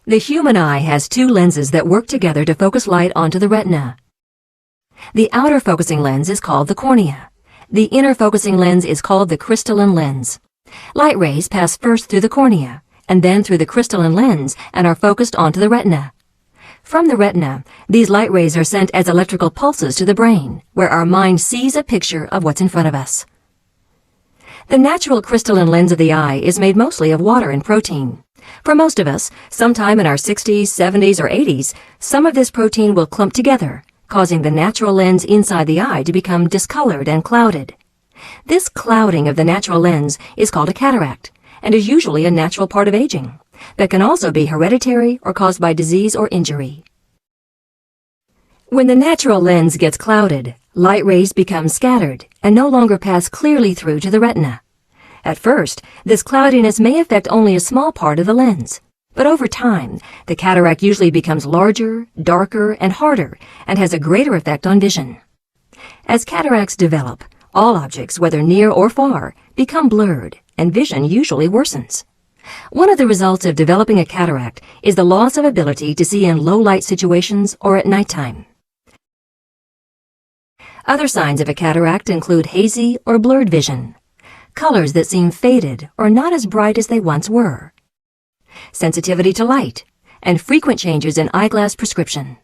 The human eye has two lenses that work together to focus light onto the retina. The outer focusing lens is called the cornea. The inner focusing lens is called the crystalline lens. Light rays pass first through the cornea, and then through the crystalline lens and are focused onto the retina. From the retina, these light rays are sent as electrical pulses to the brain, where our mind sees a picture of what's in front of us. The natural crystalline lens of the eye is made mostly of water and protein. For most of us, sometime in our 60s, 70s, or 80s, some of this protein will clump together, causing the natural lens inside the eye to become discolored and clouded. This clouding of the natural lens is called a cataract, and is usually a natural part of aging, but can also be hereditary or caused by disease or injury. When the natural lens gets clouded, light rays become scattered and no longer pass clearly through to the retina. At first, this cloudiness may affect only a small part of the lens, but over time, the cataract usually becomes larger, darker, and harder, and has a greater effect on vision. As cataracts develop, all objects, whether near or far, become blurred, and vision usually worsens. One of the results of developing a cataract is the loss of ability to see in low-light situations or at nighttime. Other signs of a cataract include hazy or blurred vision, colors that seem faded or not as bright as they once were, sensitivity to light, and frequent changes in eyeglass prescription.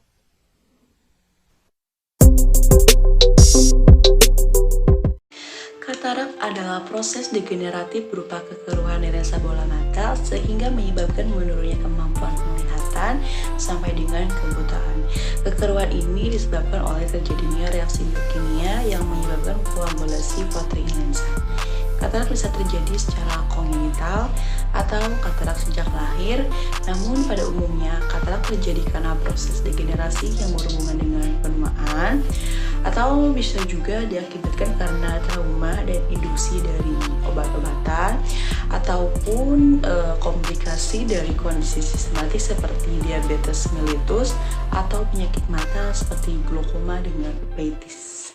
Katarak adalah proses degeneratif berupa kekeruhan di lensa bola mata sehingga menyebabkan menurunnya kemampuan penglihatan sampai dengan kebutaan. Kekeruhan ini disebabkan oleh terjadinya reaksi biokimia yang menyebabkan koagulasi protein lensa. Katarak bisa terjadi secara kongenital atau katarak sejak lahir, namun pada umumnya katarak terjadi karena proses degenerasi yang berhubungan dengan penuaan, atau bisa juga diakibatkan karena trauma dan induksi dari obat-obatan ataupun komplikasi dari kondisi sistematis seperti diabetes mellitus atau penyakit mata seperti glaukoma dengan uveitis.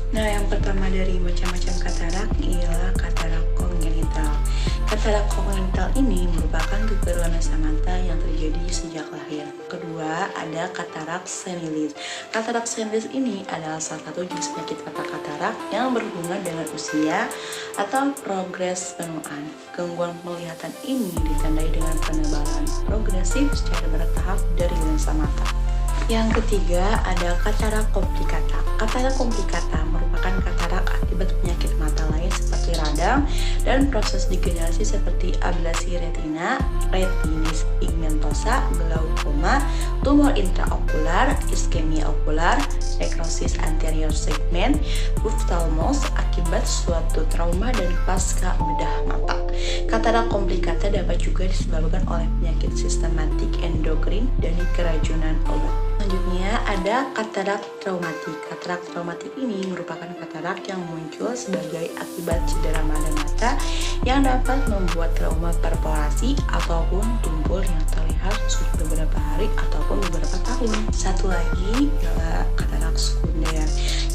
Nah, yang pertama dari macam-macam katarak ialah katarak kongenital. Katarak kongenital ini merupakan kekeruhan lensa mata yang terjadi sejak lahir. Kedua, ada katarak senilis. Katarak senilis ini adalah salah satu jenis penyakit mata katarak yang berhubungan dengan usia atau progres penuaan. Gangguan penglihatan ini ditandai dengan penebalan progresif secara bertahap dari lensa mata. Yang ketiga ada katarak komplikata. Katarak komplikata merupakan katarak akibat penyakit mata lain seperti radang dan proses degenerasi seperti ablasi retina, retinitis pigmentosa, glaukoma, tumor intraokular, iskemia okular, nekrosis anterior segmen, ophthalmos akibat suatu trauma dan pasca bedah mata. Katarak komplikata dapat juga disebabkan oleh penyakit sistematik endokrin dan keracunan obat. Selanjutnya ada katarak traumatik. Katarak traumatik ini merupakan katarak yang muncul sebagai akibat cedera pada mata yang dapat membuat trauma perforasi ataupun tumpul yang terlihat sudah beberapa hari ataupun beberapa tahun. Satu lagi adalah katarak sekunder.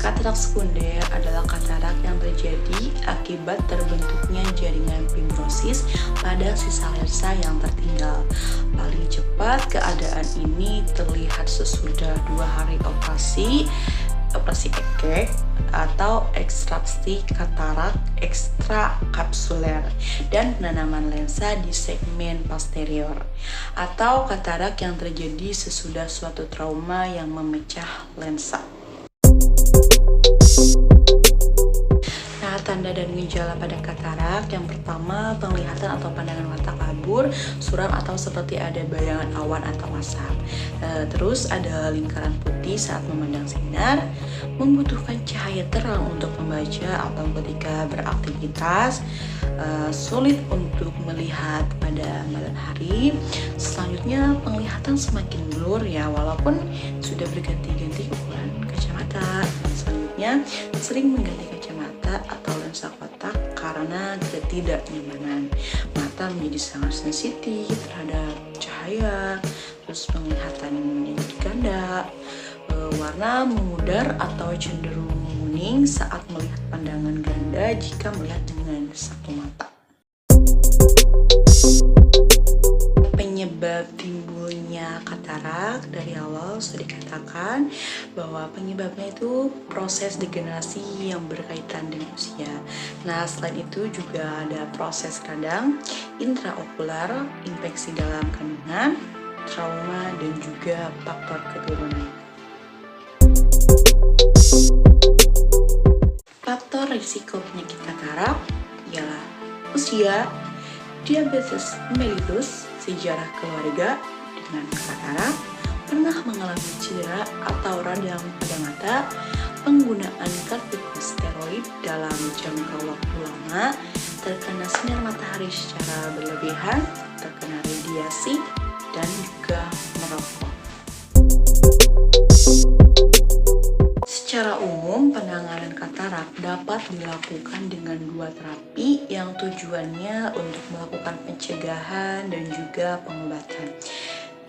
Katarak sekunder adalah katarak yang terjadi akibat terbentuknya jaringan fibrosis pada sisa lensa yang tertinggal. Paling cepat keadaan ini terlihat sesudah 2 hari operasi ekek atau ekstraksi katarak ekstrakapsuler dan penanaman lensa di segmen posterior, atau katarak yang terjadi sesudah suatu trauma yang memecah lensa. Nah, tanda dan gejala pada katarak yang pertama, penglihatan atau pandangan mata kabur, suram atau seperti ada bayangan awan atau asap. Terus ada lingkaran putih saat memandang sinar, membutuhkan cahaya terang untuk membaca atau ketika beraktivitas, sulit untuk melihat pada malam hari. Selanjutnya penglihatan semakin blur ya, walaupun sudah berganti-ganti ukuran kacamata. Selanjutnya sering mengganti kacamata atau lensa kotak karena ketidaknyamanan. Mata menjadi sangat sensitif terhadap cahaya, terus penglihatan menjadi ganda, warna memudar atau cenderung kuning saat melihat pandangan ganda jika melihat dengan satu mata. Penyebab timbulnya katarak dari awal sudah dikatakan bahwa penyebabnya itu proses degenerasi yang berkaitan dengan usia. Nah, selain itu juga ada proses radang, intraokular, infeksi dalam kandungan, trauma, dan juga faktor keturunan. Faktor risiko penyakit katarak ialah usia, diabetes mellitus, sejarah keluarga dengan katarak, pernah mengalami cedera atau radang pada mata, penggunaan kortikosteroid dalam jangka waktu lama, terkena sinar matahari secara berlebihan, terkena radiasi, dan juga merokok. Secara umum, penanganan katarak dapat dilakukan dengan 2 terapi yang tujuannya untuk melakukan pencegahan dan juga pengobatan.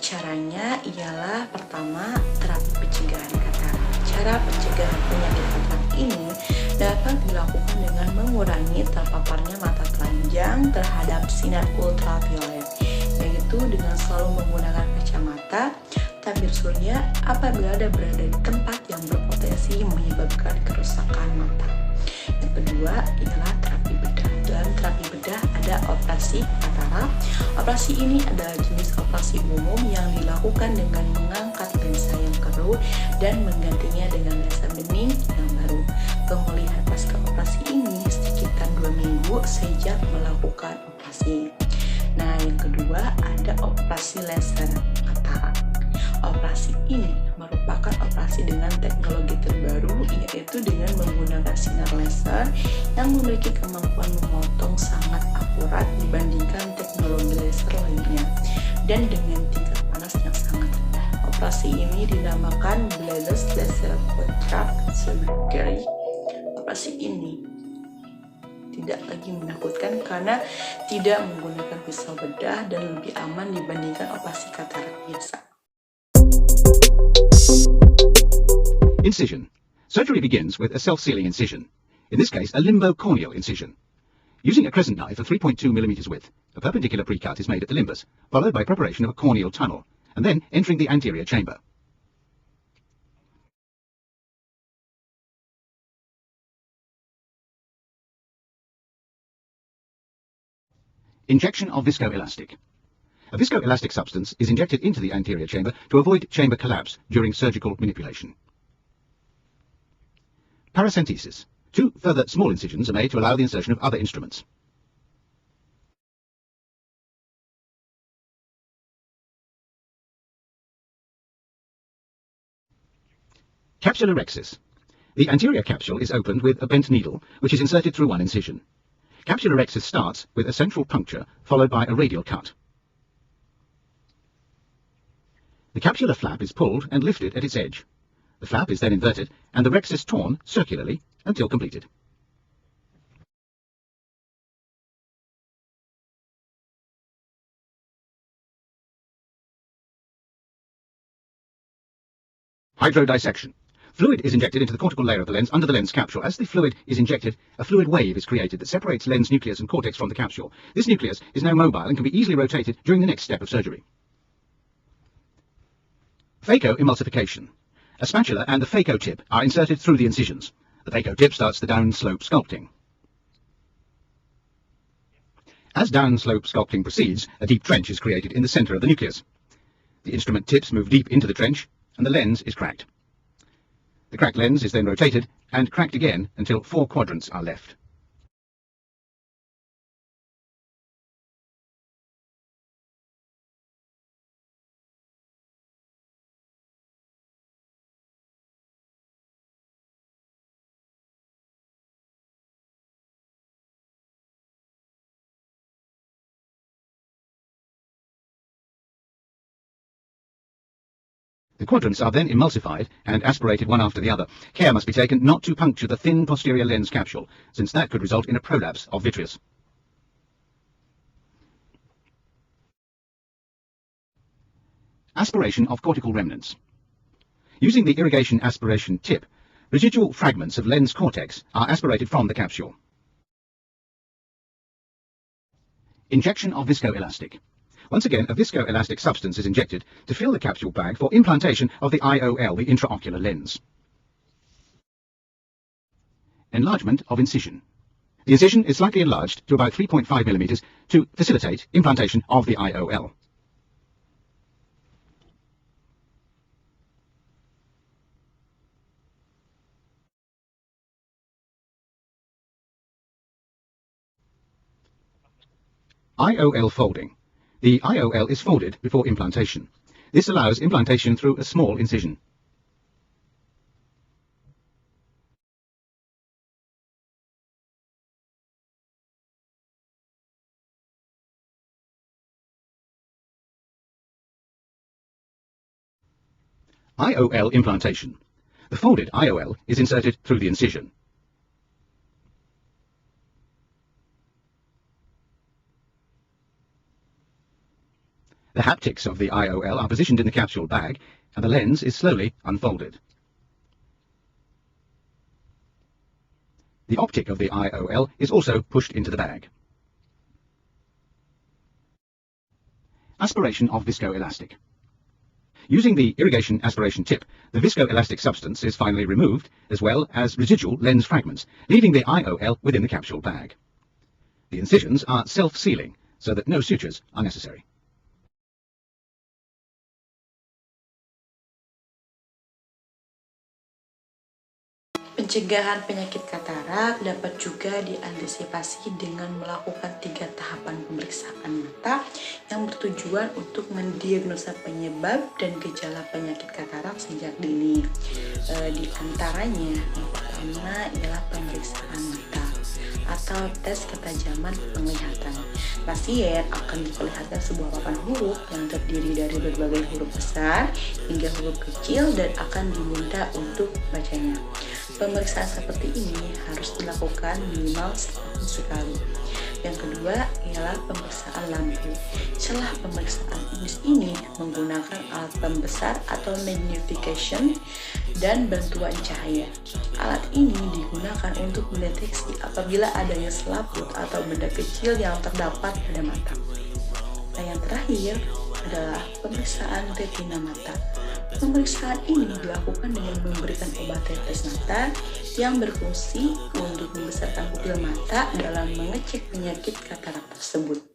Caranya ialah pertama, terapi pencegahan katarak. Cara pencegahan penyakit katarak ini dapat dilakukan dengan mengurangi terpaparnya mata telanjang terhadap sinar ultraviolet, yaitu dengan selalu menggunakan kacamata tabir surya apabila Anda berada di tempat yang berpotensi menyebabkan kerusakan mata. Yang kedua ialah terapi bedah. Dalam terapi bedah ada operasi katarak. Operasi ini adalah jenis operasi umum yang dilakukan dengan mengangkat lensa yang keruh dan menggantinya dengan lensa bening yang baru. Pemulihan pasca operasi ini sekitar 2 minggu sejak melakukan operasi. Nah, yang kedua ada operasi laser katarak. Operasi ini merupakan operasi dengan teknologi terbaru, yaitu dengan menggunakan sinar laser yang memiliki kemampuan memotong sangat akurat dibandingkan teknologi laser lainnya dan dengan tingkat panas yang sangat rendah. Operasi ini dinamakan Bladeless Laser Contract Surgery. Operasi ini tidak lagi menakutkan karena tidak menggunakan pisau bedah dan lebih aman dibandingkan operasi katarak biasa. Incision. Surgery begins with a self-sealing incision, in this case a limbocorneal incision. Using a crescent knife of 3.2 mm width, a perpendicular pre-cut is made at the limbus, followed by preparation of a corneal tunnel, and then entering the anterior chamber. Injection of viscoelastic. A viscoelastic substance is injected into the anterior chamber to avoid chamber collapse during surgical manipulation. Paracentesis. 2 further small incisions are made to allow the insertion of other instruments. Capsulorhexis. The anterior capsule is opened with a bent needle, which is inserted through one incision. Capsulorhexis starts with a central puncture, followed by a radial cut. The capsular flap is pulled and lifted at its edge. The flap is then inverted and the rhexis torn circularly until completed. Hydrodissection. Fluid is injected into the cortical layer of the lens under the lens capsule. As the fluid is injected, a fluid wave is created that separates lens nucleus and cortex from the capsule. This nucleus is now mobile and can be easily rotated during the next step of surgery. Phacoemulsification. A spatula and the phaco tip are inserted through the incisions. The phaco tip starts the down-slope sculpting. As down-slope sculpting proceeds, a deep trench is created in the center of the nucleus. The instrument tips move deep into the trench, and the lens is cracked. The cracked lens is then rotated and cracked again until 4 quadrants are left. The quadrants are then emulsified and aspirated one after the other. Care must be taken not to puncture the thin posterior lens capsule, since that could result in a prolapse of vitreous. Aspiration of cortical remnants. Using the irrigation aspiration tip, residual fragments of lens cortex are aspirated from the capsule. Injection of viscoelastic. Once again, a viscoelastic substance is injected to fill the capsule bag for implantation of the IOL, the intraocular lens. Enlargement of incision. The incision is slightly enlarged to about 3.5 mm to facilitate implantation of the IOL. IOL folding. The IOL is folded before implantation. This allows implantation through a small incision. IOL implantation. The folded IOL is inserted through the incision. The haptics of the IOL are positioned in the capsule bag, and the lens is slowly unfolded. The optic of the IOL is also pushed into the bag. Aspiration of viscoelastic. Using the irrigation aspiration tip, the viscoelastic substance is finally removed, as well as residual lens fragments, leaving the IOL within the capsule bag. The incisions are self-sealing, so that no sutures are necessary. Pencegahan penyakit katarak dapat juga diantisipasi dengan melakukan 3 tahapan pemeriksaan mata yang bertujuan untuk mendiagnosa penyebab dan gejala penyakit katarak sejak dini. Di antaranya yang pertama ialah pemeriksaan mata atau tes ketajaman penglihatan. Pasien akan diperlihatkan sebuah papan huruf yang terdiri dari berbagai huruf besar hingga huruf kecil dan akan diminta untuk bacanya. Pemeriksaan seperti ini harus dilakukan minimal setahun sekali. Yang kedua ialah pemeriksaan lampu. Celah pemeriksaan ini menggunakan alat pembesar atau magnification dan bantuan cahaya. Alat ini digunakan untuk mendeteksi apabila adanya selaput atau benda kecil yang terdapat pada mata. Nah, yang terakhir adalah pemeriksaan retina mata. Pemeriksaan ini dilakukan dengan memberikan obat tetes mata yang berfungsi untuk membesarkan pupil mata dalam mengecek penyakit katarak tersebut.